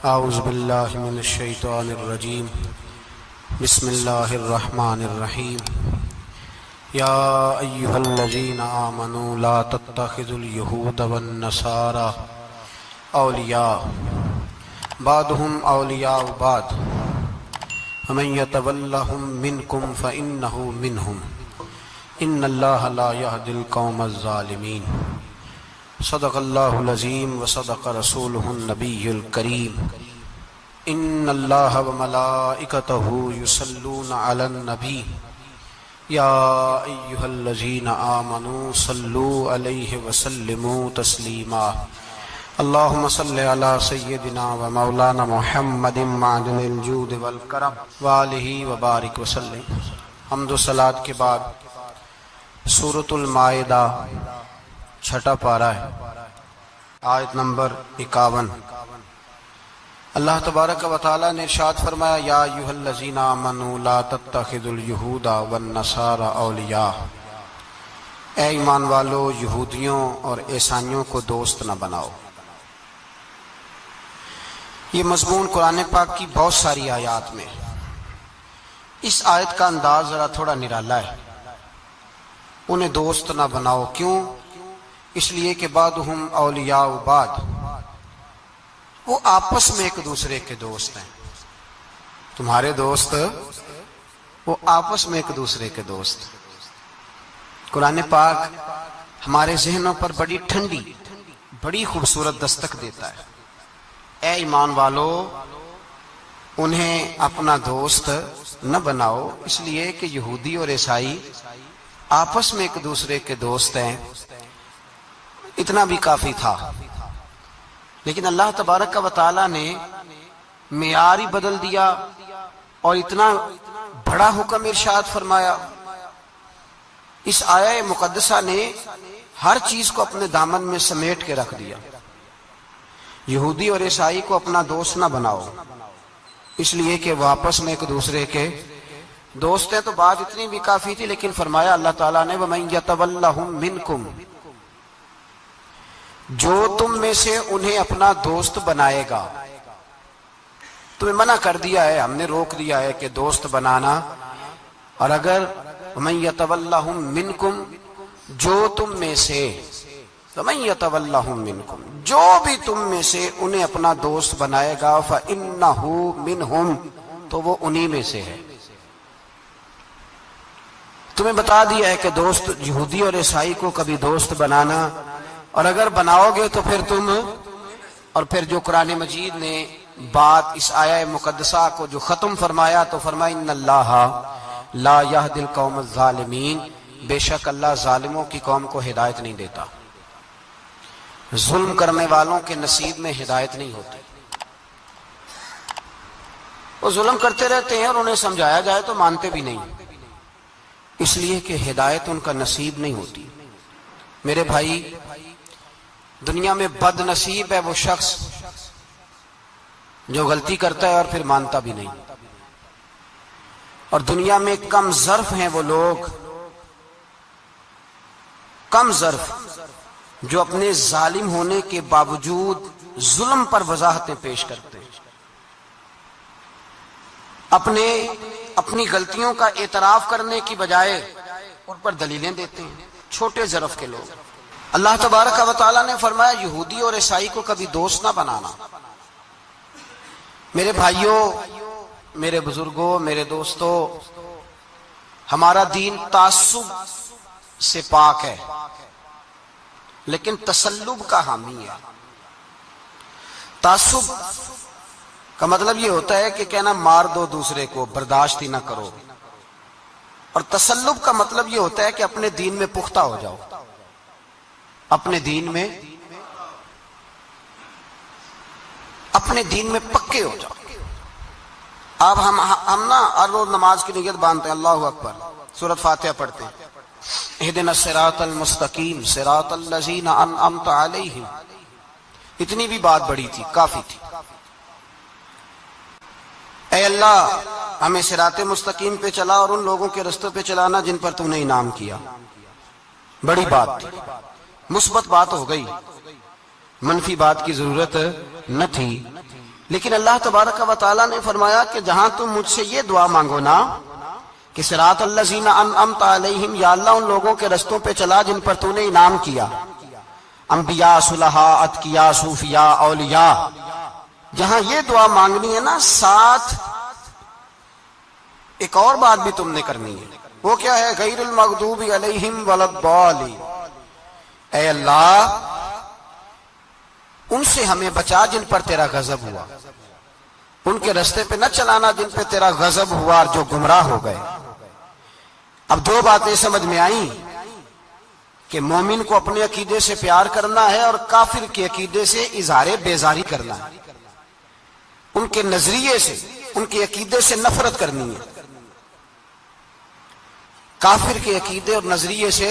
اعوذ باللہ من الشیطان الرجیم بسم اللہ الرحمن الرحیم یا ایہا الذین آمنوا لا تتخذوا اليہود والنصارى اولیاء بعضهم اولیاء بعض ومن یتولہم منکم فإنہ منہم ان اللہ لا یہدی القوم الظالمین۔ صدق اللہ العظیم وصدق رسولہ النبی الکریم۔ ان اللہ وملائکتہ یصلون علی النبی یا ایہا الذین آمنوا صلوا علیہ وسلموا تسلیما۔ اللہم صل علی سیدنا و مولانا محمد معدن الجود والکرم وآلہ وبارک وسلم۔ حمد و صلاۃ کے بعد سورۃ المائدہ چھٹا پارہ ہے، آیت نمبر 51۔ اللہ تبارک و تعالیٰ نے ارشاد فرمایا یا ایھا الذین آمنوا لا تتخذوا اليہود والنصارى اولیاء، اے ایمان والو یہودیوں اور عیسائیوں کو دوست نہ بناؤ۔ یہ مضمون قرآن پاک کی بہت ساری آیات میں، اس آیت کا انداز ذرا تھوڑا نرالا ہے۔ انہیں دوست نہ بناؤ، کیوں؟ اس لیے کہ بعضهم اولیاء بعض، وہ آپس میں ایک دوسرے کے دوست ہیں۔ تمہارے دوست وہ آپس میں ایک دوسرے کے دوست۔ قرآن پاک ہمارے ذہنوں پر بڑی ٹھنڈی بڑی خوبصورت دستک دیتا ہے۔ اے ایمان والو انہیں اپنا دوست نہ بناؤ، اس لیے کہ یہودی اور عیسائی آپس میں ایک دوسرے کے دوست ہیں۔ اتنا بھی کافی تھا، لیکن اللہ تبارک و تعالیٰ نے معیار ہی بدل دیا اور اتنا بڑا حکم ارشاد فرمایا۔ اس آیہ مقدسہ نے ہر چیز کو اپنے دامن میں سمیٹ کے رکھ دیا۔ یہودی اور عیسائی کو اپنا دوست نہ بناؤ، اس لیے کہ وہ آپس میں ایک دوسرے کے دوست ہیں۔ تو بات اتنی بھی کافی تھی، لیکن فرمایا اللہ تعالیٰ نے وَمَن يَتَوَلَّهُم مِّنكُمْ، جو تم میں سے انہیں اپنا دوست بنائے گا۔ تمہیں منع کر دیا ہے، ہم نے روک دیا ہے کہ دوست بنانا۔ اور اگر وَمَن يَتَوَلَّهُم مِّنكُمْ، جو تم میں سے، وَمَن يَتَوَلَّهُم مِّنكُمْ، جو بھی تم میں سے انہیں اپنا دوست بنائے گا، فَإِنَّهُ مِنْهُمْ، تو وہ انہی میں سے ہے۔ تمہیں بتا دیا ہے کہ دوست یہودی اور عیسائی کو کبھی دوست بنانا، اور اگر بناؤ گے تو پھر تم، اور پھر جو قرآن مجید نے بات اس آیہ مقدسہ کو جو ختم فرمایا تو فرمایا ان اللہ لا یہدی القوم الظالمین، بے شک اللہ ظالموں کی قوم کو ہدایت نہیں دیتا۔ ظلم کرنے والوں کے نصیب میں ہدایت نہیں ہوتی۔ وہ ظلم کرتے رہتے ہیں اور انہیں سمجھایا جائے تو مانتے بھی نہیں، اس لیے کہ ہدایت ان کا نصیب نہیں ہوتی۔ میرے بھائی، دنیا میں بد نصیب ہے وہ شخص جو غلطی کرتا ہے اور پھر مانتا بھی نہیں، اور دنیا میں کم ظرف ہیں وہ لوگ، کم ظرف جو اپنے ظالم ہونے کے باوجود ظلم پر وضاحتیں پیش کرتے ہیں، اپنی غلطیوں کا اعتراف کرنے کی بجائے ان پر دلیلیں دیتے ہیں۔ چھوٹے ظرف کے لوگ۔ اللہ تبارک و تعالیٰ نے فرمایا یہودی اور عیسائی کو کبھی دوست نہ بنانا۔ میرے بھائیوں، میرے بزرگوں، میرے دوستوں، ہمارا دین تعصب سے پاک ہے، لیکن تسلب کا حامی ہے۔ تعصب کا مطلب یہ ہوتا ہے کہ کہنا مار دو دوسرے کو، برداشت ہی نہ کرو، اور تسلب کا مطلب یہ ہوتا ہے کہ اپنے دین میں پختہ ہو جاؤ، اپنے دین میں پکے ہو جاؤ۔ اب ہم نا ہر روز نماز کی نیت باندھتے ہیں، اللہ اکبر، سورۃ فاتحہ پڑھتے ہیں، اہدنا الصراط المستقیم صراط الذین انعمت علیہم۔ اتنی بھی بات بڑی تھی، کافی تھی۔ اے اللہ ہمیں صراط مستقیم پہ چلا اور ان لوگوں کے رستوں پہ چلانا جن پر تو نے انعام کیا۔ بڑی بات تھی، مثبت بات ہو گئی، منفی بات کی ضرورت نہ تھی۔ لیکن اللہ تبارک و تعالیٰ نے فرمایا کہ جہاں تم مجھ سے یہ دعا مانگو نا کہ صراط الذین انعمت علیہم، یا اللہ ان لوگوں کے رستوں پہ چلا جن پر تو نے انعام کیا، انبیاء، صلحاء، اتقیاء، صوفیاء، اولیاء، جہاں یہ دعا مانگنی ہے نا، ساتھ ایک اور بات بھی تم نے کرنی ہے۔ وہ کیا ہے؟ غیر المغضوب علیہم ولا الضالین، اے اللہ ان سے ہمیں بچا جن پر تیرا غضب ہوا، ان کے رستے پہ نہ چلانا جن پہ تیرا غضب ہوا اور جو گمراہ ہو گئے۔ اب دو باتیں سمجھ میں آئیں کہ مومن کو اپنے عقیدے سے پیار کرنا ہے اور کافر کے عقیدے سے اظہار بیزاری کرنا ہے، ان کے نظریے سے، ان کے عقیدے سے نفرت کرنی ہے۔ کافر کے عقیدے اور نظریے سے،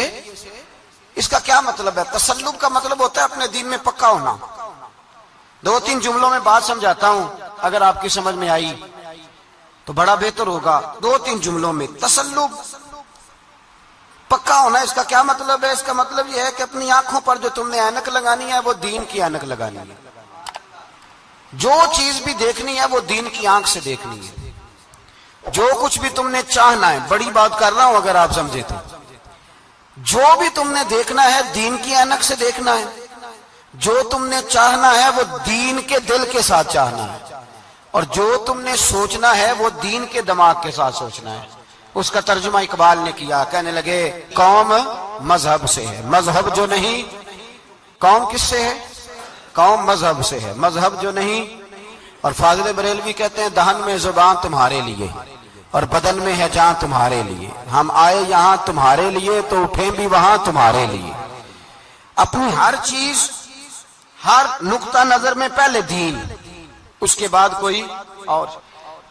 اس کا کیا مطلب ہے؟ تسلب کا مطلب ہوتا ہے اپنے دین میں پکا ہونا۔ دو تین جملوں میں بات سمجھاتا ہوں، اگر آپ کی سمجھ میں آئی تو بڑا بہتر ہوگا۔ دو تین جملوں میں تسلب، پکا ہونا، اس کا کیا مطلب ہے؟ اس کا مطلب یہ ہے کہ اپنی آنکھوں پر جو تم نے اینک لگانی ہے وہ دین کی اینک لگانی ہے، جو چیز بھی دیکھنی ہے وہ دین کی آنکھ سے دیکھنی ہے، جو کچھ بھی تم نے چاہنا ہے، بڑی بات کر رہا ہوں اگر آپ سمجھے تو، جو بھی تم نے دیکھنا ہے دین کی اینک سے دیکھنا ہے، جو تم نے چاہنا ہے وہ دین کے دل کے ساتھ چاہنا ہے، اور جو تم نے سوچنا ہے وہ دین کے دماغ کے ساتھ سوچنا ہے۔ اس کا ترجمہ اقبال نے کیا، کہنے لگے قوم مذہب سے ہے، مذہب جو نہیں۔ قوم کس سے ہے؟ قوم مذہب سے ہے، مذہب جو نہیں۔ اور فاضل بریلوی کہتے ہیں دہن میں زبان تمہارے لیے اور بدن میں ہے جان تمہارے لیے، ہم آئے یہاں تمہارے لیے تو اٹھیں بھی وہاں تمہارے لیے۔ اپنی ہر چیز، ہر نقطہ نظر میں پہلے دین، اس کے بعد کوئی اور۔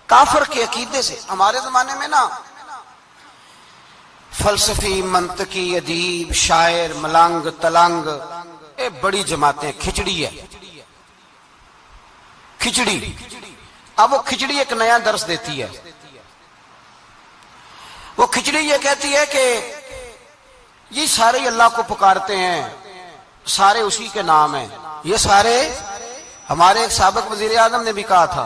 کافر کے عقیدے سے ہمارے زمانے میں نا فلسفی، منطقی، ادیب، شاعر، ملنگ، تلنگ، یہ بڑی جماعتیں، کھچڑی ہے، کھچڑی۔ اب وہ کھچڑی ایک نیا درس دیتی ہے۔ وہ کھچڑی یہ کہتی ہے کہ یہ سارے اللہ کو پکارتے ہیں، سارے اسی کے نام ہیں، یہ سارے۔ ہمارے ایک سابق وزیر اعظم نے بھی کہا تھا،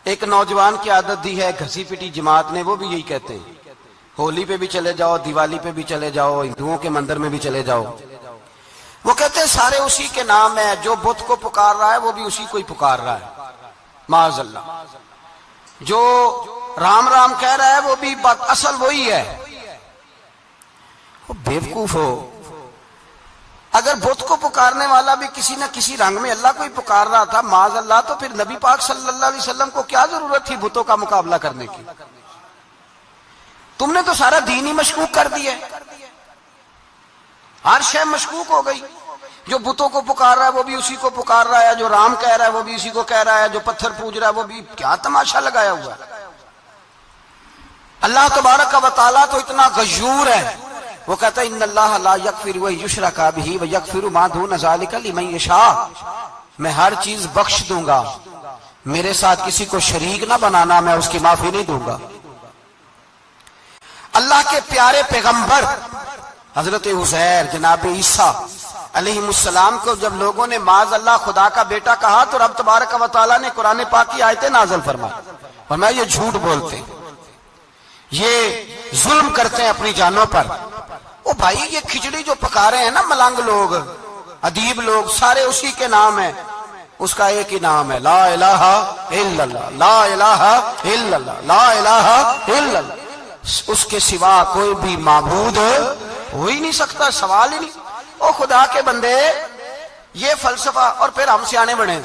ایک نوجوان کی عادت دی ہے گھسی پٹی جماعت نے، وہ بھی یہی کہتے ہیں، ہولی پہ بھی چلے جاؤ، دیوالی پہ بھی چلے جاؤ، ہندوؤں کے مندر میں بھی چلے جاؤ، وہ کہتے ہیں سارے اسی کے نام ہے، جو بت کو پکار رہا ہے وہ بھی اسی کو ہی پکار رہا ہے، معاذ اللہ۔ جو رام رام کہہ رہا ہے وہ بھی اصل وہی ہے۔ وہ بیوقوف ہو، اگر بت کو پکارنے والا بھی کسی نہ کسی رنگ میں اللہ کو ہی پکار رہا تھا معاذ اللہ، تو پھر نبی پاک صلی اللہ علیہ وسلم کو کیا ضرورت تھی بتوں کا مقابلہ کرنے کی؟ تم نے تو سارا دین ہی مشکوک کر دیا، ہر شے مشکوک ہو گئی۔ جو بتوں کو پکار رہا ہے وہ بھی اسی کو پکار رہا ہے، جو رام کہہ رہا ہے وہ بھی اسی کو کہہ رہا ہے، جو پتھر پوج رہا ہے وہ بھی، کیا تماشا لگایا ہوا ہے۔ اللہ تبارک و تعالیٰ تو اتنا غیور ہے، وہ کہتا ہے ان اللہ لا یغفر ویشرک بہ ویغفر ما دون ذلک لمن یشاء، میں ہر چیز بخش دوں گا، میرے ساتھ کسی کو شریک نہ بنانا، میں اس کی معافی نہیں دوں گا۔ اللہ کے پیارے پیغمبر حضرت عزیر، جناب عیسیٰ علیہ السلام کو جب لوگوں نے معاذ اللہ خدا کا بیٹا کہا تو رب تبارک و تعالیٰ نے قرآن پاک کی آیتیں نازل فرمائی، یہ جھوٹ بولتے ہیں، یہ ظلم کرتے ہیں اپنی جانوں پر۔ او بھائی یہ کھچڑی جو پکا رہے ہیں نا ملنگ لوگ، ادیب لوگ، سارے اسی کے نام ہیں، اس کا ایک ہی نام ہے، لا الہ الا اللہ، لا الہ الا اللہ، لا الہ الا اللہ۔ اس کے سوا کوئی بھی معبود ہو ہی نہیں سکتا، سوال ہی نہیں۔ او خدا کے بندے، یہ فلسفہ، اور پھر ہم سیانے بڑے،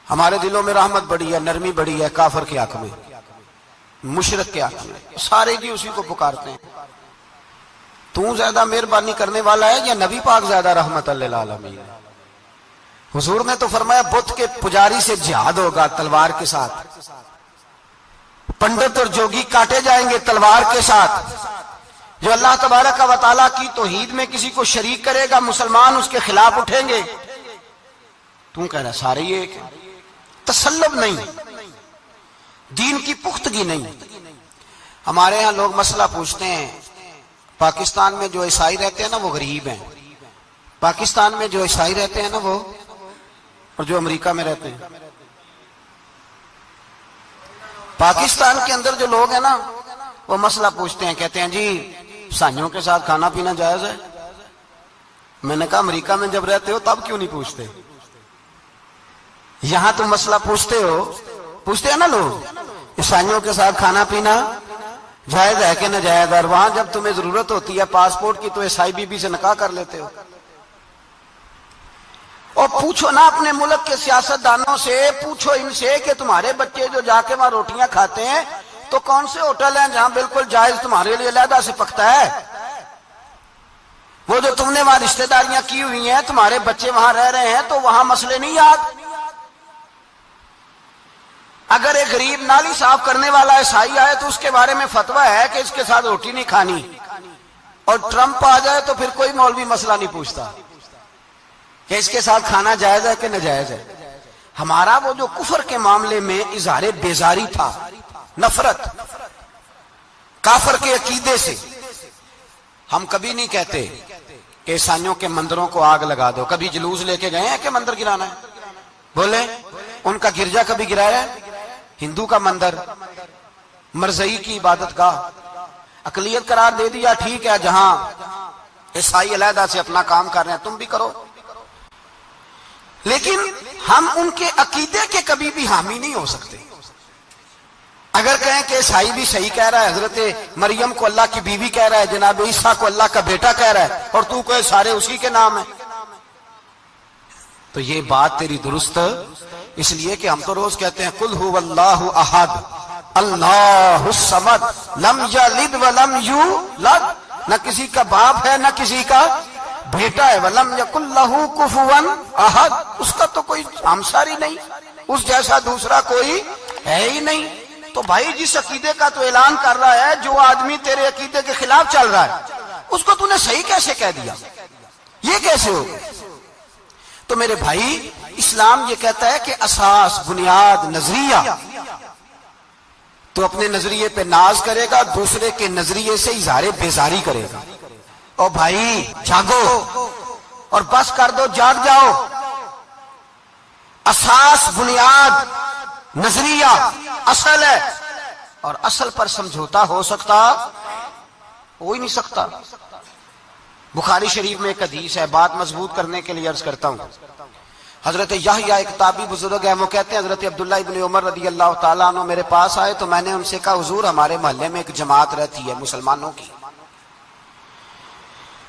ہمارے دلوں میں رحمت بڑی ہے، نرمی بڑی ہے، کافر کے حق میں، مشرک کے حق میں، سارے کی اسی کو پکارتے ہیں۔ تو زیادہ مہربانی کرنے والا ہے یا نبی پاک زیادہ رحمت للعالمین؟ حضور نے تو فرمایا بت کے پجاری سے جہاد ہوگا تلوار کے ساتھ، پنڈت اور جوگی کاٹے جائیں گے تلوار کے ساتھ، جو اللہ تبارک و تعالیٰ کی توحید میں کسی کو شریک کرے گا مسلمان اس کے خلاف اٹھیں گے۔ تو کہہ رہا سارے یہ ایک، تسلب نہیں، دین کی پختگی نہیں۔ ہمارے ہاں لوگ مسئلہ پوچھتے ہیں، پاکستان میں جو عیسائی رہتے ہیں نا وہ غریب ہیں، پاکستان میں جو عیسائی رہتے ہیں نا وہ اور جو امریکہ میں رہتے ہیں. پاکستان کے اندر جو لوگ ہیں نا وہ مسئلہ پوچھتے ہیں, کہتے ہیں جی عیسائیوں کے ساتھ کھانا پینا جائز ہے. میں نے کہا امریکہ میں جب رہتے ہو تب کیوں نہیں پوچھتے؟ یہاں تم مسئلہ پوچھتے ہیں نا لوگ, عیسائیوں کے ساتھ کھانا پینا جائز ہے کہ ناجائز ہے, اور وہاں جب تمہیں ضرورت ہوتی ہے پاسپورٹ کی تو عیسائی بی بی سے نکاح کر لیتے ہو. اور پوچھو نا اپنے ملک کے سیاستدانوں سے, پوچھو ان سے کہ تمہارے بچے جو جا کے وہاں روٹیاں کھاتے ہیں تو کون سے ہوٹل ہیں جہاں بالکل جائز تمہارے لیے علیحدہ سے پکتا ہے؟ وہ جو تم نے وہاں رشتہ داریاں کی ہوئی ہیں, تمہارے بچے وہاں رہ رہے ہیں تو وہاں مسئلے نہیں یاد. اگر ایک غریب نالی صاف کرنے والا عیسائی آئے تو اس کے بارے میں فتویٰ ہے کہ اس کے ساتھ روٹی نہیں کھانی, اور ٹرمپ آ جائے تو پھر کوئی مولوی مسئلہ نہیں پوچھتا کہ اس کے ساتھ کھانا جائز ہے کہ ناجائز ہے. ہمارا وہ جو کفر کے معاملے میں اظہار بیزاری تھا, نفرت کافر کے عقیدے سے, ہم کبھی نہیں کہتے کہ عیسائیوں کے مندروں کو آگ لگا دو. کبھی جلوس لے کے گئے ہیں کہ مندر گرانا ہے؟ بولے ان کا گرجا کبھی گرایا ہے؟ ہندو کا مندر, مرزئی کی عبادت گاہ, اقلیت قرار دے دیا, ٹھیک ہے جہاں عیسائی علیحدہ سے اپنا کام کر رہے ہیں تم بھی کرو. لیکن ہم ان کے عقیدے کے کبھی بھی حامی نہیں ہو سکتے. اگر کہیں کہ عیسائی بھی صحیح کہہ رہا ہے, حضرت مریم کو اللہ کی بیوی کہہ رہا ہے, جناب عیسیٰ کو اللہ کا بیٹا کہہ رہا ہے, اور تو کوئی سارے اسی کے نام ہیں, تو یہ بات تیری درست اس لیے کہ ہم تو روز کہتے ہیں قل هو اللہ احد اللہ الصمد لم یلد ولم یولد, نہ کسی کا باپ ہے نہ کسی کا بیٹا ہے, ولم یکن لہ کفوا احد, اس کا تو کوئی ہمساری نہیں, اس جیسا دوسرا کوئی ہے ہی نہیں. تو بھائی جس عقیدے کا تو اعلان کر رہا ہے, جو آدمی تیرے عقیدے کے خلاف چل رہا ہے, اس کو تو نے صحیح کیسے کہہ دیا؟ یہ کیسے ہو؟ تو میرے بھائی اسلام یہ کہتا ہے کہ اساس, بنیاد, نظریہ, تو اپنے نظریے پہ ناز کرے گا, دوسرے کے نظریے سے اظہار بیزاری کرے گا. اور بھائی جاگو اور بس کر دو, جاگ جاؤ. اساس, بنیاد, نظریہ اصل ہے, اور اصل پر سمجھوتا ہو ہی نہیں سکتا. بخاری شریف میں ایک حدیث ہے, بات مضبوط کرنے کے لیے عرض کرتا ہوں. حضرت یحییٰ ایک تابعی بزرگ ہے, وہ کہتے ہیں حضرت عبداللہ ابن عمر رضی اللہ تعالیٰ عنہ میرے پاس آئے تو میں نے ان سے کہا حضور ہمارے محلے میں ایک جماعت رہتی ہے مسلمانوں کی,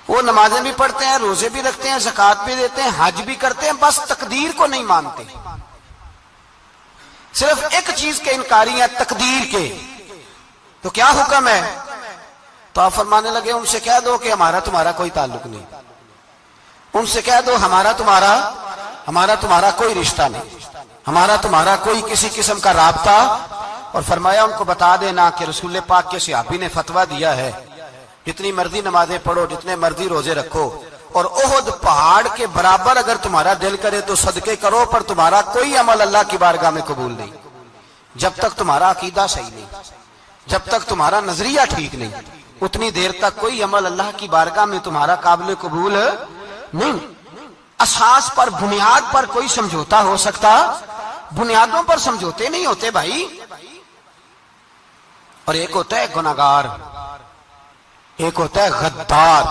وہ نمازیں بھی پڑھتے ہیں, روزے بھی رکھتے ہیں, زکوٰۃ بھی دیتے ہیں, حج بھی کرتے ہیں, بس تقدیر کو نہیں مانتے. صرف ایک چیز کے انکاری ہیں, تقدیر کے. تو کیا حکم ہے؟ تو آپ فرمانے لگے ان سے کہہ دو کہ ہمارا تمہارا کوئی تعلق نہیں, ان سے کہہ دو ہمارا تمہارا کوئی رشتہ نہیں, ہمارا تمہارا کوئی کسی قسم کا رابطہ. اور فرمایا ان کو بتا دینا کہ رسول پاک کے صحابی نے فتویٰ دیا ہے جتنی مرضی نمازیں پڑھو, جتنے مرضی روزے رکھو, اور احد پہاڑ کے برابر اگر تمہارا دل کرے تو صدقے کرو, پر تمہارا کوئی عمل اللہ کی بارگاہ میں قبول نہیں جب تک تمہارا عقیدہ صحیح نہیں, جب تک تمہارا نظریہ ٹھیک نہیں, اتنی دیر تک کوئی عمل اللہ کی بارگاہ میں تمہارا قابل قبول نہیں. اساس پر, بنیاد پر کوئی سمجھوتا ہو سکتا, بنیادوں پر سمجھوتے نہیں ہوتے بھائی. اور ایک ہوتا ہے گناہگار, ایک ہوتا ہے غدار.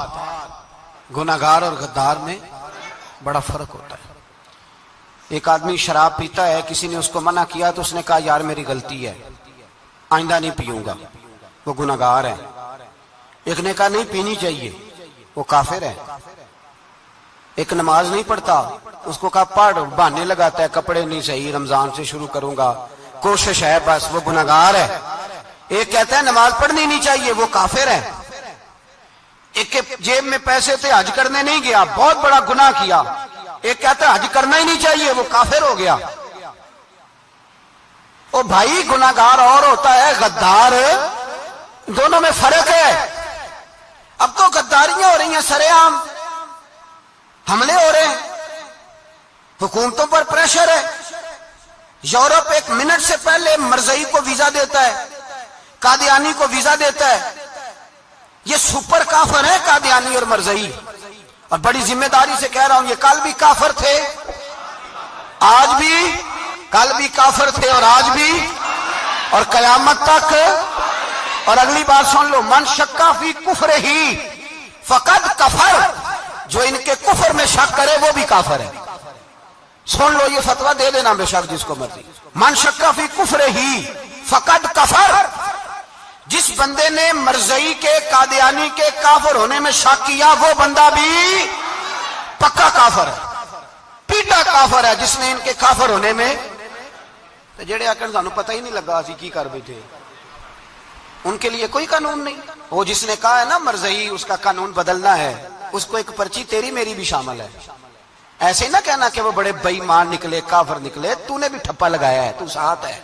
گناہگار اور غدار میں بڑا فرق ہوتا ہے. ایک آدمی شراب پیتا ہے, کسی نے اس کو منع کیا تو اس نے کہا یار میری غلطی ہے, آئندہ نہیں پیوں گا, وہ گناہگار ہے. ایک نے کہا نہیں پینی چاہیے, وہ کافر ہے. ایک نماز نہیں پڑھتا, اس کو کہا پڑھ, بہانے لگاتا ہے کپڑے نہیں صحیح, رمضان سے شروع کروں گا, کوشش ہے بس, وہ گناہگار ہے. ایک کہتا ہے نماز پڑھنی نہیں چاہیے, وہ کافر ہے. ایک کے جیب میں پیسے تھے, حج کرنے نہیں گیا, بہت بڑا گناہ کیا. ایک کہتا ہے حج کرنا ہی نہیں چاہیے, وہ کافر ہو گیا. او بھائی گناہگار اور ہوتا ہے, غدار, دونوں میں فرق ہے. اب تو غداریاں ہو رہی ہیں سرے عام, حملے ہو رہے ہیں, حکومتوں پر پریشر ہے. یورپ ایک منٹ سے پہلے مرزئی کو ویزا دیتا ہے, قادیانی کو ویزا دیتا ہے. یہ سپر کافر ہے قادیانی اور مرزئی, اور بڑی ذمہ داری سے کہہ رہا ہوں یہ کل بھی کافر تھے, آج بھی، کل بھی کافر تھے اور آج بھی اور قیامت تک. اور اگلی بات سن لو، من شکا فی کفر ہی فقد کفر، جو ان کے کفر میں شک کرے وہ بھی کافر ہے. سن لو، یہ فتویٰ دے دینا بے شک جس کو مرضی. من شکا فی کفر ہی فقد کفر، جس بندے نے مرزئی کے قادیانی کے کافر ہونے میں شک کیا وہ بندہ بھی پکا کافر ہے، پیٹا کافر ہے جس نے ان کے کافر ہونے میں. تو جڑے آکر سانو پتہ ہی نہیں لگا اسی کی کر بیٹھے، ان کے لیے کوئی قانون نہیں. وہ جس نے کہا ہے نا مرزئی اس کا قانون بدلنا ہے، اس کو ایک پرچی تیری میری بھی شامل ہے. ایسے نہ کہنا کہ وہ بڑے بے ایمان نکلے، کافر نکلے. تو نے بھی ٹھپا لگایا ہے، تو ساتھ ہے،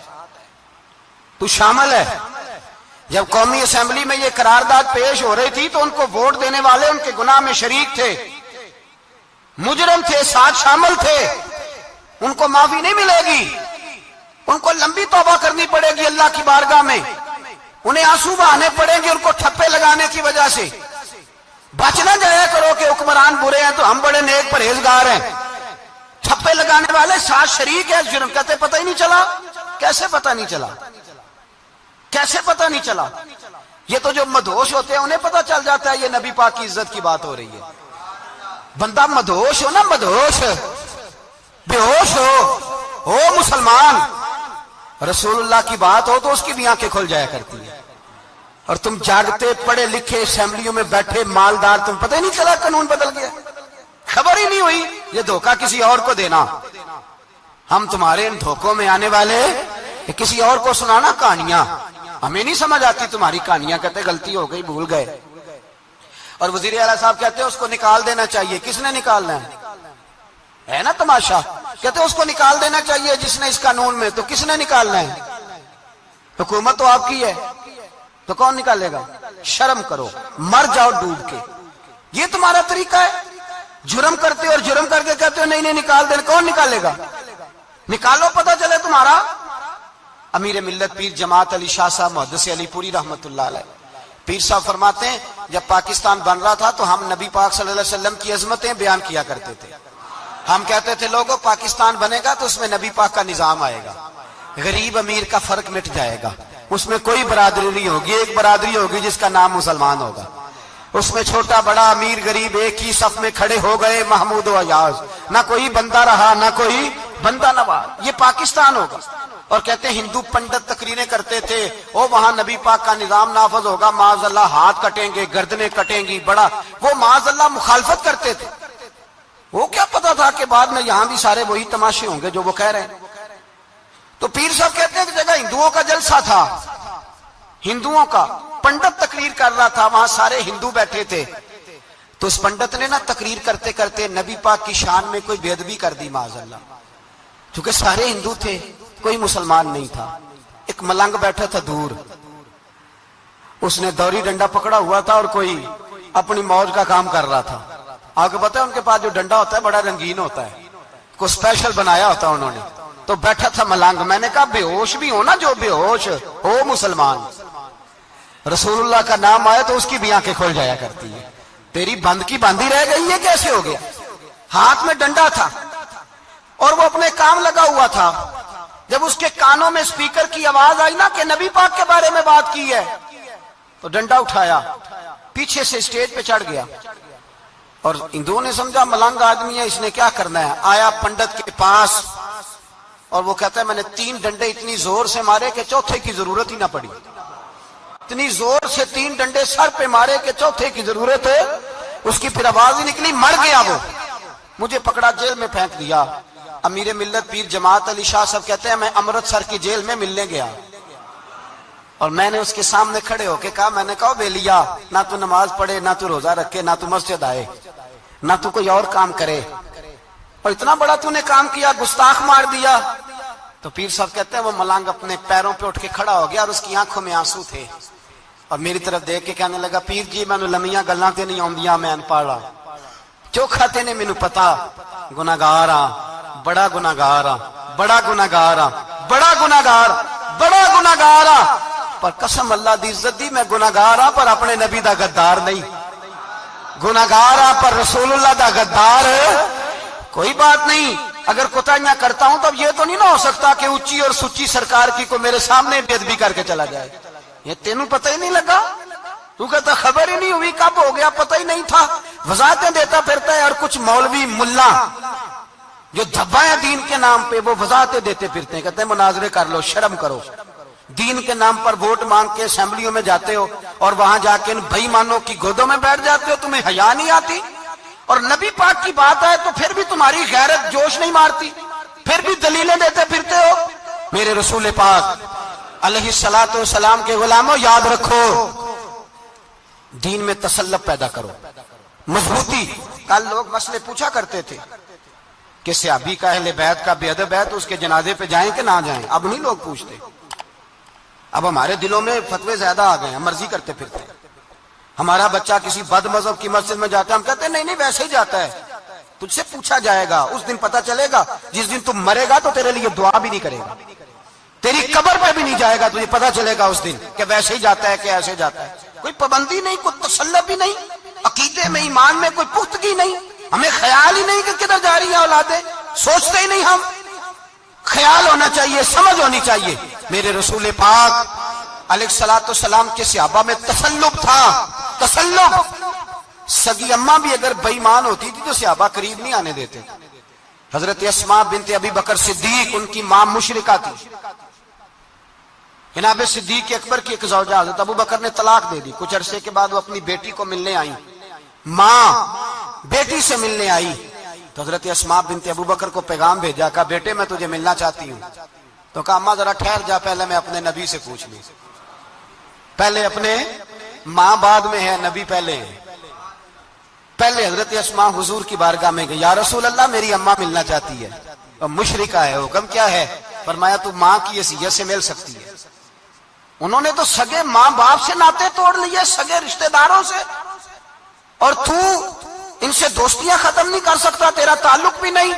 تو شامل ہے. جب قومی اسمبلی میں یہ قرارداد پیش ہو رہی تھی تو ان کو ووٹ دینے والے ان کے گناہ میں شریک تھے، مجرم تھے، ساتھ شامل تھے. ان کو معافی نہیں ملے گی، ان کو لمبی توبہ کرنی پڑے گی اللہ کی بارگاہ میں. انہیں آنسو بہانے پڑیں گے ان کو ٹھپے لگانے کی وجہ سے. بچ نہ جایا کرو کہ حکمران برے ہیں تو ہم بڑے نیک پرہیزگار ہیں. ٹھپے لگانے والے ساتھ شریک ہے جرم. کہتے پتہ ہی نہیں چلا. کیسے پتہ نہیں چلا؟ کیسے پتہ نہیں چلا؟ یہ تو جو مدہوش ہوتے ہیں انہیں پتہ چل جاتا ہے یہ نبی پاک کی عزت کی بات ہو رہی ہے. بندہ مدہوش ہو نا، مدہوش بے ہوش ہو مسلمان، رسول اللہ کی بات ہو تو اس کی بھی آنکھیں کھل جایا کرتی ہے. اور تم جاگتے پڑھے لکھے اسمبلیوں میں بیٹھے مالدار، تم پتہ ہی نہیں چلا قانون بدل گیا، خبر ہی نہیں ہوئی. یہ دھوکہ کسی اور کو دینا. ہم تمہارے ان دھوکوں میں آنے والے کسی اور کو سنانا کہانیاں. ہمیں نہیں سمجھ آتی تمہاری کہانیاں. کہتے غلطی ہو گئی، بھول گئے. اور وزیر اعلیٰ صاحب کہتے ہیں اس کو نکال دینا چاہیے. کس نے نکالنا ہے نا تماشا. کہتے ہیں اس کو نکال دینا چاہیے جس نے اس قانون میں. تو کس نے نکالنا ہے؟ حکومت تو آپ کی ہے، تو کون نکالے گا؟ شرم کرو، مر جاؤ ڈوب کے. یہ تمہارا طریقہ ہے؟ جرم کرتے اور جرم کر کے کہتے ہو نہیں نکال دینا. کون نکالے گا؟ نکالو، پتہ چلے تمہارا. امیر ملت پیر جماعت علی شاہ صاحب محدث علی پوری رحمت اللہ علیہ، پیر صاحب فرماتے ہیں جب پاکستان بن رہا تھا تو ہم نبی پاک صلی اللہ علیہ وسلم کی عظمتیں بیان کیا کرتے تھے. ہم کہتے تھے لوگوں پاکستان بنے گا تو اس میں نبی پاک کا نظام آئے گا، غریب امیر کا فرق مٹ جائے گا، اس میں کوئی برادری نہیں ہوگی، ایک برادری ہوگی جس کا نام مسلمان ہوگا. اس میں چھوٹا بڑا امیر غریب ایک ہی صف میں کھڑے ہو گئے، محمود و ایاز، نہ کوئی بندہ رہا نہ کوئی بندہ نواز. یہ پاکستان ہوگا. اور کہتے ہیں ہندو پنڈت تقریریں کرتے تھے وہ وہاں نبی پاک کا نظام نافذ ہوگا، معاذ اللہ ہاتھ کٹیں گے، گردنیں کٹیں گی. بڑا وہ معاذ اللہ مخالفت کرتے تھے. وہ کیا پتا تھا کہ بعد میں یہاں بھی سارے وہی تماشے ہوں گے جو وہ کہہ رہے ہیں. تو پیر صاحب کہتے ہیں کہ جگہ ہندوؤں کا جلسہ تھا، ہندوؤں کا پنڈت تقریر کر رہا تھا، وہاں سارے ہندو بیٹھے تھے. تو اس پنڈت نے نا تقریر کرتے کرتے نبی پاک کی شان میں کوئی بے ادبی کر دی معاذ اللہ. چونکہ سارے ہندو تھے، کوئی مسلمان نہیں تھا. ایک ملنگ بیٹھا تھا دور، اس نے دوری ڈنڈا پکڑا ہوا تھا اور کوئی اپنی موج کا کام کر رہا تھا. آپ کو پتا ہے ان کے پاس جو ڈنڈا ہوتا ہے بڑا رنگین ہوتا ہے، کوئی اسپیشل بنایا ہوتا ہے انہوں نے. تو بیٹھا تھا ملنگ. میں نے کہا بے ہوش بھی ہو نا، جو بے ہوش ہو مسلمان، رسول اللہ کا نام آئے تو اس کی بھی آنکھیں کھل جایا کرتی ہے. تیری بند کی باندھی رہ گئی ہے، کیسے ہو گیا؟ ہاتھ میں ڈنڈا تھا اور وہ اپنے کام لگا ہوا تھا. جب اس کے کانوں میں سپیکر کی آواز آئی نا کہ نبی پاک کے بارے میں بات کی ہے تو ڈنڈا اٹھایا، پیچھے سے اسٹیج پہ چڑھ گیا. اور ہندوؤں نے سمجھا ملنگ آدمی ہے، اس نے کیا کرنا ہے. آیا پنڈت کے پاس اور وہ کہتا ہے میں نے 3 ڈنڈے اتنی زور سے مارے کہ چوتھے کی ضرورت ہی نہ پڑی. اتنی زور سے 3 ڈنڈے سر پہ مارے کہ چوتھے کی ضرورت ہے اس کی پھر آواز ہی نکلی. مر گیا وہ. مجھے پکڑا، جیل میں پھینک دیا. امیر ملت پیر جماعت علی شاہ صاحب کہتے ہیں میں امرتسر کی جیل میں ملنے گیا اور میں نے اس کے سامنے کھڑے ہو کے کہا، میں نے کہا بے لیا، نہ تو نماز پڑھے، نہ تو روزہ رکھے، نہ تو مسجد آئے، نہ تو کوئی اور کام کرے، اور اتنا بڑا تو نے کام کیا، گستاخ مار دیا. تو پیر صاحب کہتے ہیں وہ ملنگ اپنے پیروں پہ اٹھ کے کھڑا ہو گیا اور اس کی آنکھوں میں آنسو تھے اور میری طرف دیکھ کے کہنے لگا پیر جی میں لمیاں گلاں تے نہیں آندیاں، میں انپڑھا چوکھا تے نے مینوں پتا گناہگار ہاں، بڑا گناہگار ہاں، بڑا گناہگار ہاں، بڑا گناہگار، بڑا گناہگار ہاں، پر قسم اللہ دی عزت دی میں گناہگار ہاں پر اپنے نبی دا غدار نہیں، گناہگار ہاں پر رسول اللہ دا غدار کوئی بات نہیں. اگر کوتاہیاں کرتا ہوں تو یہ تو نہیں نہ ہو سکتا کہ اونچی اور سچی سرکار کی کو میرے سامنے بے ادبی کر کے چلا جائے. یہ تینوں پتہ ہی نہیں لگا, تو کہتا خبر ہی نہیں ہوئی, کب ہو گیا پتہ ہی نہیں تھا. وضاحتیں دیتا پھرتا ہے. اور کچھ مولوی ملا جو دھبا ہے دین کے نام پہ, وہ وضاحتیں دیتے پھرتے ہیں, کہتے ہیں مناظرے کر لو, شرم کرو. دین کے نام پر ووٹ مانگ کے اسمبلیوں میں جاتے ہو اور وہاں جا کے ان بھائی مانوں کی گودوں میں بیٹھ جاتے ہو, تمہیں حیا نہیں آتی. اور نبی پاک کی بات آئے تو پھر بھی تمہاری غیرت جوش نہیں مارتی, پھر بھی دلیلیں دیتے پھرتے ہو. میرے رسول پاک علیہ الصلوۃ والسلام کے غلاموں, یاد رکھو, دین میں تسلط پیدا کرو, مضبوطی. کل لوگ مسئلے پوچھا کرتے تھے کہ صحابی کا اہل بیت کا بے ادب ہے تو اس کے جنازے پہ جائیں کہ نہ جائیں. اب نہیں لوگ پوچھتے, اب ہمارے دلوں میں فتوے زیادہ آ گئے ہیں, مرضی کرتے پھرتے. ہمارا بچہ کسی بد مذہب کی مسجد میں جاتا ہے, ہم کہتے ہیں نہیں نہیں ویسے ہی جاتا ہے. تجھ سے پوچھا جائے گا, اس دن پتا چلے گا. جس دن تم مرے گا تو تیرے لیے دعا بھی نہیں کرے گا, تیری قبر پہ بھی نہیں جائے گا, تجھے پتا چلے گا اس دن کہ ویسے ہی جاتا ہے کہ ایسے جاتا ہے. کوئی پابندی نہیں, کوئی تسلط بھی نہیں, عقیدے میں ایمان میں کوئی پختگی نہیں. ہمیں خیال ہی نہیں کہ کدھر جا رہی ہیں اولادیں, سوچتے ہی نہیں ہم. خیال ہونا چاہیے, سمجھ ہونی چاہیے. میرے رسول پاک علیہ الصلوۃ والسلام کے صحابہ میں تسلط تھا, تسلط. سگی اماں بھی اگر بے ایمان ہوتی تھی تو صحابہ قریب نہیں آنے دیتے. حضرت اسماء بنت ابی بکر صدیق, ان کی ماں مشرکہ تھی. جناب صدیق اکبر کی ایک زوجہ حضرت ابو بکر نے طلاق دے دی. کچھ عرصے کے بعد وہ اپنی بیٹی کو ملنے آئی, ماں بیٹی سے ملنے آئی تو حضرت اسماء بنت ابو بکر کو پیغام بھیجا, کہا بیٹے میں تجھے ملنا چاہتی ہوں. تو کہا اماں ذرا ٹھہر جا, پہلے میں اپنے نبی سے پوچھ لوں. پہلے اپنے, ماں بعد میں ہے, نبی پہلے ہے. پہلے حضرت اسماء حضور کی بارگاہ میں گئی, یا رسول اللہ میری اماں ملنا چاہتی ہے, اور مشرکہ ہے, حکم کیا ہے؟ فرمایا تو ماں کی حیثیت سے مل سکتی ہے. انہوں نے تو سگے ماں باپ سے ناطے توڑ لیے, سگے رشتہ داروں سے, اور تو ان سے دوستیاں ختم نہیں کر سکتا, تیرا تعلق بھی نہیں.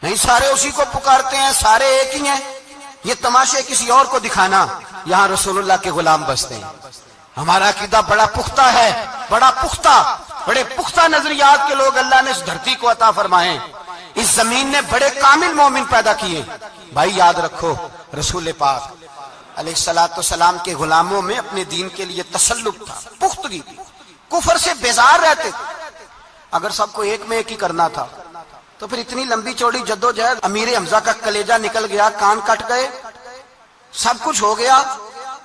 نہیں, سارے اسی کو پکارتے ہیں, سارے ایک ہی ہیں. یہ تماشے کسی اور کو دکھانا, یہاں رسول اللہ کے غلام بستے ہیں. ہمارا عقیدہ بڑا پختہ ہے, بڑا پختہ, بڑے پختہ نظریات کے لوگ اللہ نے اس دھرتی کو عطا فرمائے. اس زمین نے بڑے کامل مومن پیدا کیے. بھائی یاد رکھو, رسول پاک علیہ الصلوۃ والسلام کے غلاموں میں اپنے دین کے لیے تسلط تھا, پختگی تھی, کفر سے بیزار رہتے تھے. اگر سب کو ایک میں ایک ہی کرنا تھا تو پھر اتنی لمبی چوڑی جدوجہد, امیر حمزہ کا کلیجہ نکل گیا, کان کٹ گئے, سب کچھ ہو گیا,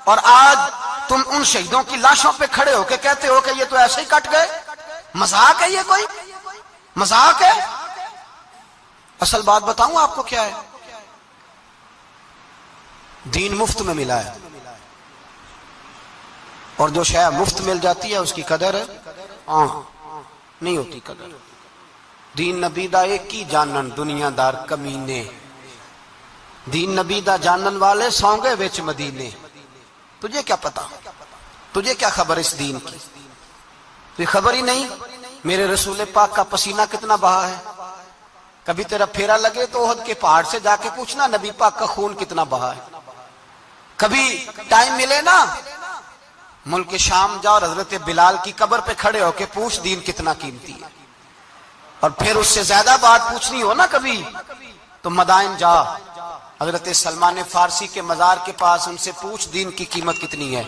اور آج تم ان شہیدوں کی لاشوں پہ کھڑے ہو کے کہتے ہو کہ یہ تو ایسے ہی کٹ گئے. مذاق ہے یہ, کوئی مذاق ہے؟ اصل بات بتاؤں آپ کو کیا ہے, دین مفت میں ملا ہے, اور جو شے مفت مل جاتی ہے اس کی قدر نہیں ہوتی. قدر دین نبی دا ایک ہی جانن دنیا دار کمینے, دین نبی دا جانن والے سونگے وچ مدینے. تجھے کیا پتا, تجھے کیا خبر اس دین کی؟ تجھے خبر ہی نہیں. میرے رسول پاک کا پسینہ کتنا بہا ہے. کبھی تیرا پھیرا لگے تو احد کے پہاڑ سے جا کے پوچھنا نبی پاک کا خون کتنا بہا ہے. کبھی ٹائم ملے نا, ملک شام جا اور حضرت بلال کی قبر پہ کھڑے ہو کے پوچھ دین کتنا قیمتی ہے. اور پھر اس سے زیادہ بات پوچھنی ہو نا کبھی تو مدائن جا, حضرت سلمان فارسی کے مزار کے پاس ان سے پوچھ دین کی قیمت کتنی ہے.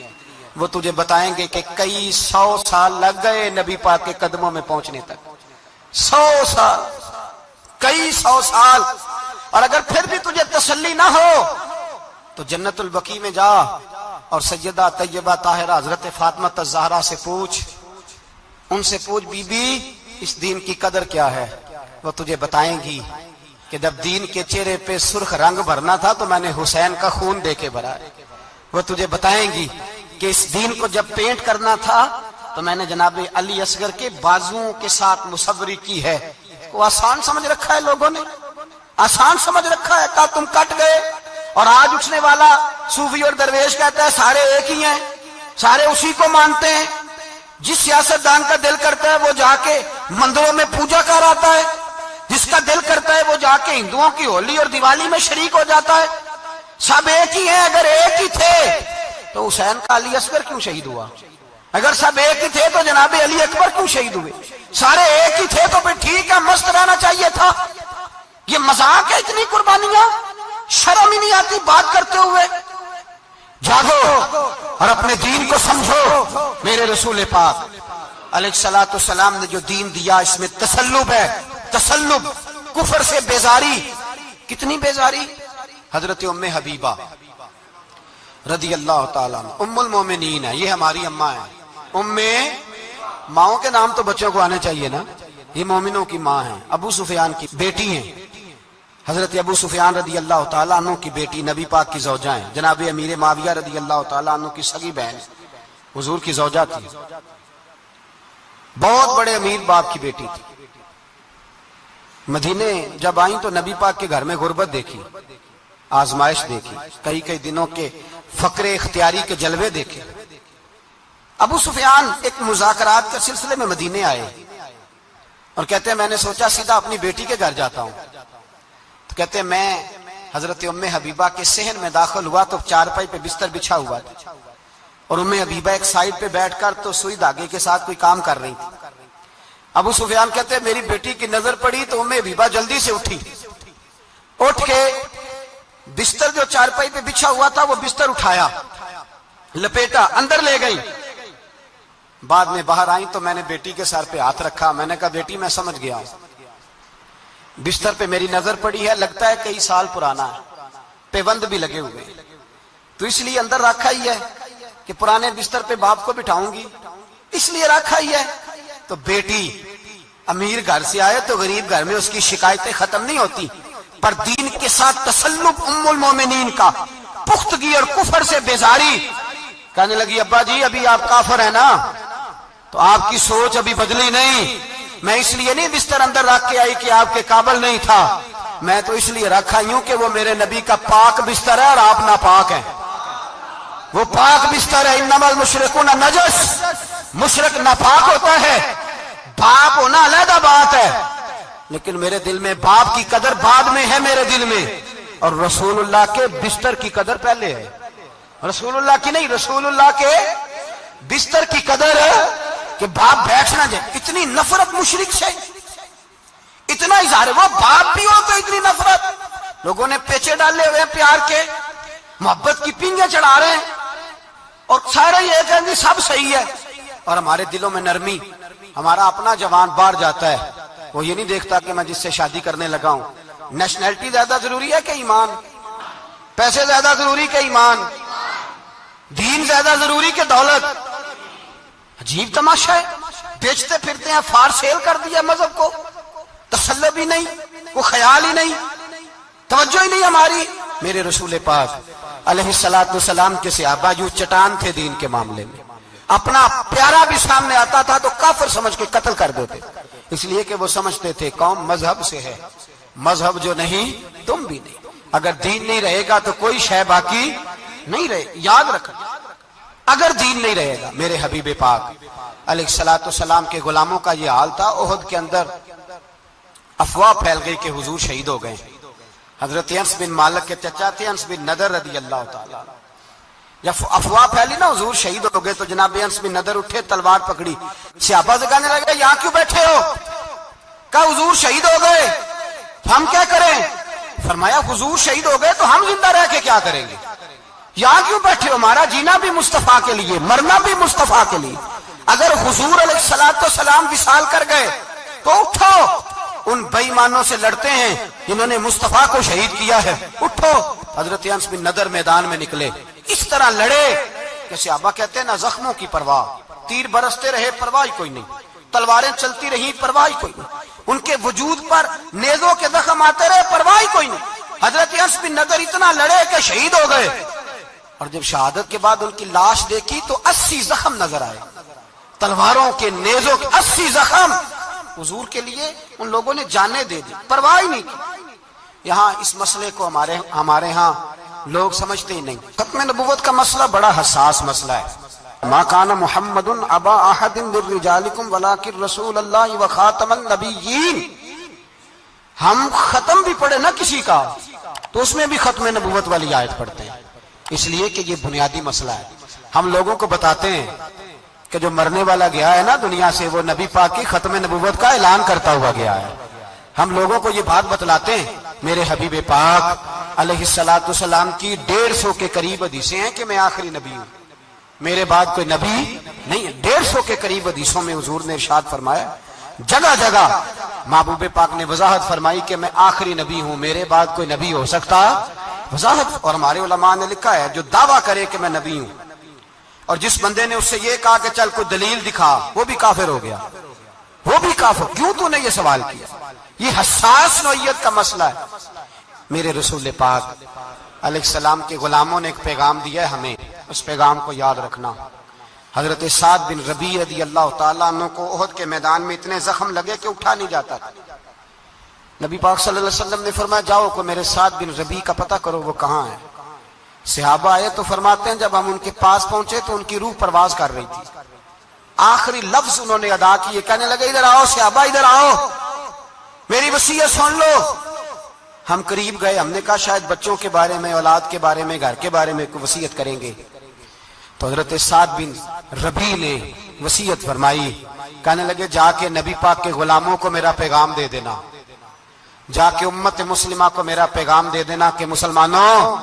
وہ تجھے بتائیں گے کہ کئی 100 سال لگ گئے نبی پاک کے قدموں میں پہنچنے تک. 100 سال, کئی 100 سال. اور اگر پھر بھی تجھے تسلی نہ ہو تو جنت البقیع میں جا اور سیدہ طیبہ طاہرہ حضرت فاطمہ الزہرا سے پوچھ, ان سے پوچھ بی بی اس دین کی قدر کیا ہے. وہ تجھے بتائیں گی کہ جب دین کے چہرے پہ سرخ رنگ بھرنا تھا تو میں نے حسین کا خون دے کے بھرا ہے. وہ تجھے بتائیں گی کہ اس دین کو جب پینٹ کرنا تھا تو میں نے جناب علی اصغر کے بازوؤں کے ساتھ مصوری کی ہے. وہ آسان سمجھ رکھا ہے لوگوں نے, آسان سمجھ رکھا ہے. کہا تم کٹ گئے, اور آج اٹھنے والا صوفی اور درویش کہتا ہے سارے ایک ہی ہیں, سارے اسی کو مانتے ہیں. جس سیاستدان کا دل کرتا ہے وہ جا کے مندروں میں پوجا کر آتا ہے, جس کا دل کرتا ہے وہ جا کے ہندوؤں کی ہولی اور دیوالی میں شریک ہو جاتا ہے. سب ایک ہی ہیں. اگر ایک ہی تھے تو حسین کا علی اصغر کیوں شہید ہوا؟ اگر سب ایک ہی تھے تو جناب علی اکبر کیوں شہید ہوئے؟ سارے ایک ہی تھے تو پھر ٹھیک ہے, مست رہنا چاہیے تھا. یہ مذاق ہے اتنی قربانیاں؟ شرم ہی نہیں آتی بات کرتے ہوئے؟ جاگو اور اپنے دین کو سمجھو۔ میرے رسول پاک علیہ الصلوۃ والسلام نے جو دین دیا اس میں تسلب ہے، تسلب، کفر سے بیزاری۔ کتنی بیزاری؟ حضرت ام حبیبہ رضی اللہ تعالیٰ عنہ ام المومنین ہے، یہ ہماری اماں ہے۔ ام، ماؤں کے نام تو بچوں کو آنے چاہیے نا، یہ مومنوں کی ماں ہیں، ابو سفیان کی بیٹی ہیں، حضرت ابو سفیان رضی اللہ تعالیٰ عنہ کی بیٹی، نبی پاک کی زوجہ ہیں، جناب امیر معاویہ رضی اللہ تعالیٰ عنہ کی سگی بہن حضور کی زوجہ تھی، بہت بڑے امیر باپ کی بیٹی تھی۔ مدینے جب آئیں تو نبی پاک کے گھر میں غربت دیکھی، آزمائش دیکھی، کئی کئی دنوں کے فقر اختیاری کے جلوے دیکھے۔ ابو سفیان ایک مذاکرات کے سلسلے میں مدینے آئے اور کہتے ہیں میں نے سوچا سیدھا اپنی بیٹی کے گھر جاتا ہوں، تو کہتے ہیں میں حضرت ام حبیبہ کے صحن میں داخل ہوا تو چارپائی پہ بستر بچھا ہوا تھا اور ام حبیبہ ایک سائیڈ پہ بیٹھ کر تو سوئی دھاگے کے ساتھ کوئی کام کر رہی تھی۔ ابو سفیان کہتے ہیں میری بیٹی کی نظر پڑی تو ام حبیبہ جلدی سے اٹھی، اٹھ کے بستر جو چارپائی پہ بچھا ہوا تھا وہ بستر اٹھایا، لپیٹا، اندر لے گئی۔ بعد میں باہر آئیں تو میں نے بیٹی کے سر پہ ہاتھ رکھا، میں نے کہا بیٹی میں سمجھ گیا ہوں، بستر پہ میری نظر پڑی ہے، لگتا ہے کئی سال پرانا ہے، پیوند بھی لگے ہوئے، تو اس لیے اندر رکھا ہی ہے کہ پرانے بستر پہ باپ کو بٹھاؤں گی، اس لیے رکھا ہی ہے۔ تو بیٹی امیر گھر سے آئے تو غریب گھر میں اس کی شکایتیں ختم نہیں ہوتی، پر دین کے ساتھ تسلب ام المومنین کا، پختگی اور کفر سے بیزاری۔ کہنے لگی ابا جی ابھی آپ کافر ہیں نا، تو آپ کی سوچ ابھی بدلی نہیں، میں اس لیے نہیں بستر اندر رکھ کے آئی کہ آپ کے قابل نہیں تھا، میں تو اس لیے رکھا ہوں کہ وہ میرے نبی کا پاک بستر ہے اور آپ ناپاک ہیں، وہ پاک بستر ہے۔ انما المشرکون نجس، مشرک ناپاک ہوتا ہے، باپ ہونا علیحدہ بات ہے، لیکن میرے دل میں باپ کی قدر بعد میں ہے میرے دل میں، اور رسول اللہ کے بستر کی قدر پہلے ہے، رسول اللہ کی نہیں، رسول اللہ کے بستر کی قدر ہے کہ باپ بیٹھنا جائے۔ اتنی نفرت مشرک سے، اتنا اظہار، وہ باپ بھی ہو تو اتنی نفرت۔ لوگوں نے پیچے ڈالے ہوئے پیار کے، محبت کی پینگیں چڑھا رہے ہیں اور سارے یہ کہیں گے سب صحیح ہے، اور ہمارے دلوں میں نرمی۔ ہمارا اپنا جوان باہر جاتا ہے، وہ یہ نہیں دیکھتا کہ میں جس سے شادی کرنے لگا ہوں نیشنلٹی زیادہ ضروری ہے کہ ایمان، پیسے زیادہ ضروری کہ ایمان، دین زیادہ ضروری کہ دولت۔ عجیب تماشا ہے، بیچتے پھرتے ہیں، فار سیل کر دیا مذہب کو، تسلب ہی نہیں، کوئی خیال ہی نہیں، توجہ ہی نہیں ہماری۔ میرے رسول پاک علیہ الصلوۃ والسلام کے صحابہ جو چٹان تھے دین کے معاملے میں، اپنا پیارا بھی سامنے آتا تھا تو کافر سمجھ کے قتل کر دیتے، اس لیے کہ وہ سمجھتے تھے قوم مذہب سے ہے، مذہب جو نہیں تم بھی نہیں، اگر دین نہیں رہے گا تو کوئی شے باقی نہیں رہے۔ یاد رکھنا، اگر دین نہیں رہے گا، میرے حبیب پاک علیہ الصلوۃ والسلام کے غلاموں کا یہ حال تھا۔ احد کے اندر افواہ پھیل گئی کہ حضور شہید ہو گئے، حضرت انس بن مالک کے چچا تھے انس بن نضر رضی اللہ تعالیٰ، جب افواہ پھیلی نا حضور شہید ہو گئے تو جناب انس بن نضر اٹھے، تلوار پکڑی، صحابہ سے کہنے لگے یہاں کیوں بیٹھے ہو؟ کہا حضور شہید ہو گئے، ہم کیا کریں؟ فرمایا حضور شہید ہو گئے تو ہم زندہ رہ کے کیا کریں گے؟ یہاں کیوں بیٹھے ہو؟ ہمارا جینا بھی مصطفیٰ کے لیے، مرنا بھی مصطفیٰ کے لیے۔ اگر حضور علیہ الصلوۃ والسلام وصال کر گئے تو اٹھو، ان بے ایمانوں سے لڑتے ہیں جنہوں نے مصطفیٰ کو شہید کیا ہے، اٹھو۔ حضرت انس بن نضر میدان میں نکلے، اس طرح لڑے کہ صحابہ کہتے ہیں نہ زخموں کی پرواہ، تیر برستے رہے پرواہ کوئی نہیں، تلواریں چلتی رہی پرواہ کوئی نہیں، ان کے وجود پر نیزوں کے زخم آتے رہے پرواہ کوئی نہیں۔ حضرت انس بن نضر اتنا لڑے کہ شہید ہو گئے، اور جب شہادت کے بعد ان کی لاش دیکھی تو 80 زخم نظر آئے، تلواروں کے، نیزوں کے 80 زخم۔ حضور کے لیے ان لوگوں نے جانیں دے دی، پرواہ نہیں کی۔ یہاں اس مسئلے کو ہمارے ہاں لوگ سمجھتے ہی نہیں۔ ختم نبوت کا مسئلہ بڑا حساس مسئلہ ہے۔ ما کان محمد ابا احد من رجالکم ولکن رسول اللہ وخاتم النبیین۔ ہم ختم بھی پڑھے نا کسی کا تو اس میں بھی ختم نبوت والی آیت پڑھتے ہیں، اس لیے کہ یہ بنیادی مسئلہ ہے۔ ہم لوگوں کو بتاتے ہیں کہ جو مرنے والا گیا ہے نا دنیا سے، وہ نبی پاک کی ختم نبوت کا اعلان کرتا ہوا گیا ہے۔ ہم لوگوں کو یہ بات بتلاتے ہیں میرے حبیب پاک علیہ الصلوۃ والسلام کی 150 کے قریب حدیثیں ہیں کہ میں آخری نبی ہوں، میرے بعد کوئی نبی نہیں ہے۔ 150 کے قریب حدیثوں میں حضور نے ارشاد فرمایا، جگہ جگہ محبوب پاک نے وضاحت فرمائی کہ میں آخری نبی ہوں، میرے بعد کوئی نبی ہو سکتا وضاحت۔ اور ہمارے علماء نے لکھا ہے جو دعویٰ کرے کہ میں نبی ہوں اور جس بندے نے اس سے یہ کہا کہ چل کوئی دلیل دکھا، وہ بھی کافر ہو گیا، وہ بھی کافر۔ کیوں تو نے یہ سوال کیا؟ یہ حساس نوعیت کا مسئلہ ہے۔ میرے رسول پاک علیہ السلام کے غلاموں نے ایک پیغام دیا ہے ہمیں، اس پیغام کو یاد رکھنا۔ حضرت سعد بن ربیع رضی اللہ تعالیٰ عنہ کو احد کے میدان میں اتنے زخم لگے کہ اٹھا نہیں جاتا تھا۔ نبی پاک صلی اللہ علیہ وسلم نے فرمایا جاؤ کو میرے سعد بن ربیع کا پتہ کرو وہ کہاں ہے۔ صحابہ آئے تو فرماتے ہیں جب ہم ان کے پاس پہنچے تو ان کی روح پرواز کر رہی تھی، آخری لفظ انہوں نے ادا کیے، کہنے لگے ادھر آؤ صحابہ ادھر آؤ، میری وصیت سن لو۔ ہم قریب گئے، ہم نے کہا شاید بچوں کے بارے میں، اولاد کے بارے میں، گھر کے بارے میں کوئی وصیت کریں گے۔ تو حضرت سعد بن ربیع نے وصیت فرمائی، کہنے لگے جا کے نبی پاک کے غلاموں کو میرا پیغام دے دینا، جا کے امت مسلمہ کو میرا پیغام دے دینا کہ مسلمانوں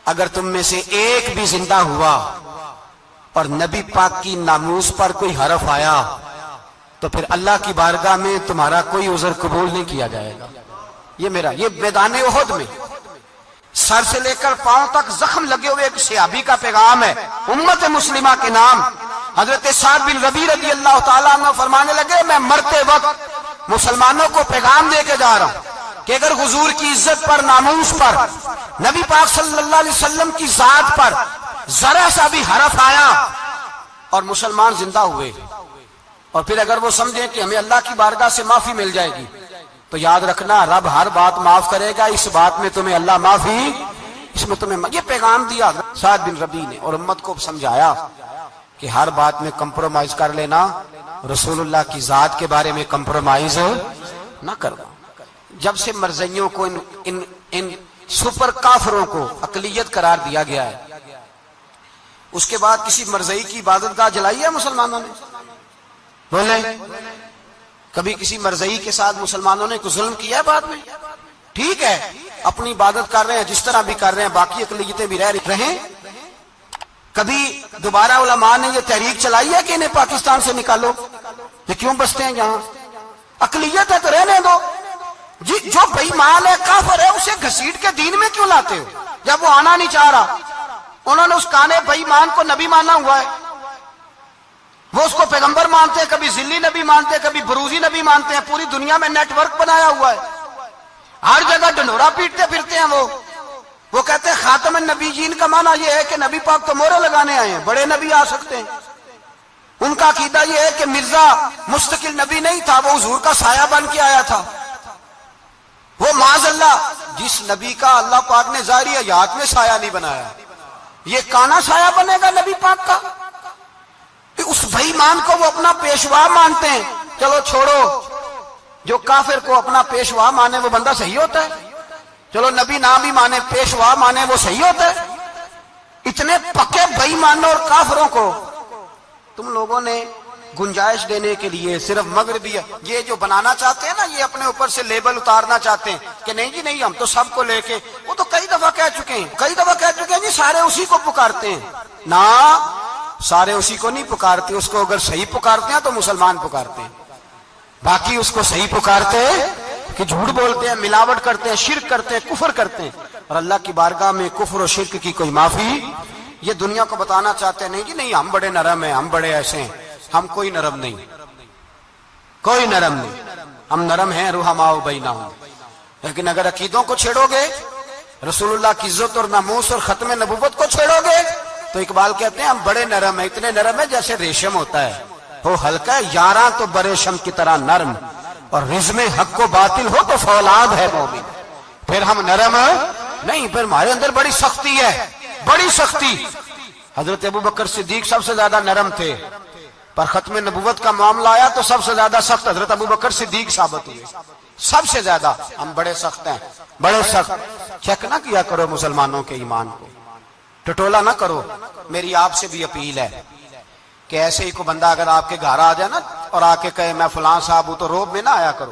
اگر تم میں سے ایک بھی زندہ ہوا اور نبی پاک کی ناموس پر کوئی حرف آیا تو پھر اللہ کی بارگاہ میں تمہارا کوئی عذر قبول نہیں کیا جائے گا۔ یہ میرا، یہ میدان احد میں سر سے لے کر پاؤں تک زخم لگے ہوئے ایک صحابی کا پیغام ہے امت مسلمہ کے نام۔ حضرت سعد بن ربیع رضی اللہ تعالیٰ عنہ فرمانے لگے میں مرتے وقت مسلمانوں کو پیغام دے کے جا رہا ہوں کہ اگر حضور کی عزت پر، ناموس پر، نبی پاک صلی اللہ علیہ وسلم کی ذات پر ذرا سا بھی حرف آیا اور مسلمان زندہ ہوئے اور پھر اگر وہ سمجھیں کہ ہمیں اللہ کی بارگاہ سے معافی مل جائے گی تو یاد رکھنا رب ہر بات معاف کرے گا، اس بات میں تمہیں اللہ معافی، اس میں تمہیں یہ پیغام دیا سعد بن ربیع نے اور امت کو سمجھایا کہ ہر بات میں کمپرومائز کر لینا، رسول اللہ کی ذات کے بارے میں کمپرومائز نہ کرنا۔ جب سے مرزائیوں کو ان سپر کافروں کو اقلیت قرار دیا گیا ہے، اس کے بعد کسی مرزائی کی عبادت گاہ جلائی ہے مسلمانوں نے؟ بولیں کبھی کسی مرزائی کے ساتھ مسلمانوں نے کوئی ظلم کیا ہے بعد میں؟ ٹھیک ہے اپنی عبادت کر رہے ہیں جس طرح بھی کر رہے ہیں، باقی اقلیتیں بھی رہ رہیں۔ کبھی دوبارہ علماء نے یہ تحریک چلائی ہے کہ انہیں پاکستان سے نکالو، یہ کیوں بستے ہیں یہاں؟ اقلیت ہے تو رہنے دو۔ جو بے ایمان ہے، کافر ہے، اسے گھسیٹ کے دین میں کیوں لاتے ہو جب وہ آنا نہیں چاہ رہا؟ انہوں نے اس کانے بے ایمان کو نبی مانا ہوا ہے، وہ اس کو پیغمبر مانتے ہیں، کبھی ذلی نبی مانتے ہیں، کبھی بروزی نبی مانتے ہیں، پوری دنیا میں نیٹ ورک بنایا ہوا ہے، ہر جگہ ڈنڈورا پیٹتے پھرتے ہیں۔ وہ کہتے ہیں خاتم النبیین کا معنی یہ ہے کہ نبی پاک تو مہرے لگانے آئے ہیں، بڑے نبی آ سکتے ہیں۔ ان کا عقیدہ یہ ہے کہ مرزا مستقل نبی نہیں تھا، وہ حضور کا سایہ بن کے آیا تھا۔ وہ معاذ اللہ جس نبی کا اللہ پاک نے ظاہری حیات میں سایہ نہیں بنایا، یہ کانا سایہ بنے گا نبی پاک کا؟ اس بے ایمان کو وہ اپنا پیشوا مانتے ہیں۔ چلو چھوڑو، جو کافر کو اپنا پیشوا مانے وہ بندہ صحیح ہوتا ہے؟ چلو نبی نام بھی مانے، پیشوا مانے، وہ صحیح ہوتا ہے؟ اتنے پکے بے ایمانوں اور کافروں کو تم لوگوں نے گنجائش دینے کے لیے صرف مغربی یہ جو بنانا چاہتے ہیں نا، یہ اپنے اوپر سے لیبل اتارنا چاہتے ہیں کہ نہیں جی نہیں ہم تو سب کو لے کے، وہ تو کئی دفعہ کہہ چکے ہیں جی سارے اسی کو پکارتے ہیں۔ نہ، سارے اسی کو نہیں پکارتے، اس کو اگر صحیح پکارتے ہیں تو مسلمان پکارتے ہیں، باقی اس کو صحیح پکارتے کہ جھوٹ بولتے ہیں، ملاوٹ کرتے ہیں، شرک کرتے ہیں، کفر کرتے ہیں، اور اللہ کی بارگاہ میں کفر و شرک کی کوئی معافی۔ یہ دنیا کو بتانا چاہتے ہیں نہیں جی نہیں ہم بڑے نرم ہیں، ہم بڑے ایسے ہیں، ہم کوئی نرم نہیں، کوئی نرم نہیں، ہم نرم ہیں رحماء بینہم۔ لیکن اگر عقیدوں کو چھیڑو گے، رسول اللہ کی عزت اور ناموس اور ختم نبوت کو چھیڑو گے تو اقبال کہتے ہیں ہم بڑے نرم ہیں، اتنے نرم ہیں جیسے ریشم ہوتا ہے، وہ ہلکا ہے یاراں تو بریشم کی طرح نرم، اور رزم حق کو باطل ہو تو فولاد ہے مومن۔ پھر ہم نرم نہیں، پھر ہمارے اندر بڑی سختی ہے، بڑی سختی۔ حضرت ابوبکر صدیق سب سے زیادہ نرم تھے، پر ختم نبوت کا معاملہ آیا تو سب سے زیادہ سخت حضرت ابوبکر صدیق ثابت ہوئے، سب سے زیادہ۔ ہم بڑے سخت ہیں، بڑے سخت۔ چیک نہ کیا کرو مسلمانوں کے ایمان کو، ٹٹولا نہ کرو۔ میری آپ سے بھی اپیل ہے کہ ایسے ہی کو بندہ اگر آپ کے گھر آ جائے نا اور آ کے کہے میں فلاں صاحب ہوں تو روب میں نہ آیا کرو،